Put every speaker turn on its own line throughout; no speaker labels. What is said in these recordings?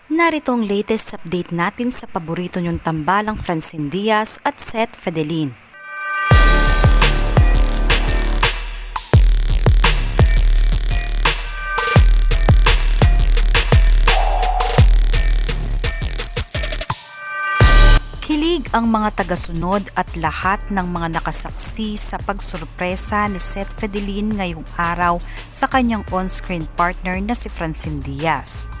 Narito ang latest update natin sa paborito niyong tambalang Francine Diaz at Seth Fedelin. Kilig ang mga tagasunod at lahat ng mga nakasaksi sa pagsurpresa ni Seth Fedelin ngayong araw sa kanyang on-screen partner na si Francine Diaz.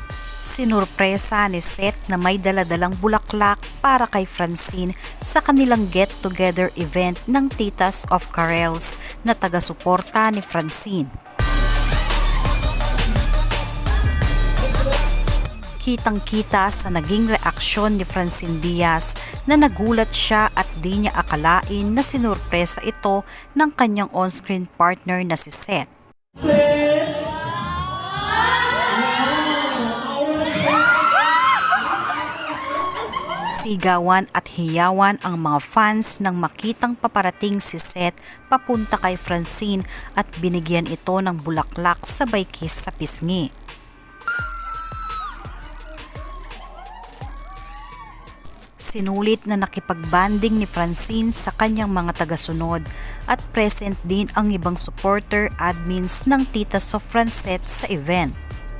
Sinurpresa ni Seth na may daladalang bulaklak para kay Francine sa kanilang get-together event ng Titas of Carrels na taga-suporta ni Francine. Kitang-kita sa naging reaksyon ni Francine Diaz na nagulat siya at di niya akalain na sinurpresa ito ng kanyang on-screen partner na si Seth. Sigawan at hiyawan ang mga fans nang makitang paparating si Seth papunta kay Francine at binigyan ito ng bulaklak sabay kiss sa pisngi. Sinulit na nakipagbanding ni Francine sa kanyang mga tagasunod at present din ang ibang supporter admins ng Titas of Francette sa event.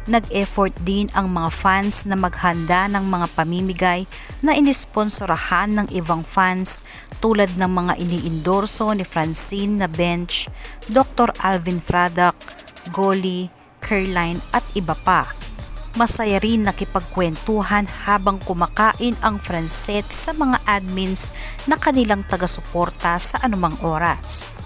Nag-effort din ang mga fans na maghanda ng mga pamimigay na inisponsorahan ng ibang fans tulad ng mga iniendorso ni Francine na bench, Dr. Alvin Fradac, Goli, Caroline at iba pa. Masaya rin nakipagkwentuhan habang kumakain ang Francette sa mga admins na kanilang taga-suporta sa anumang oras.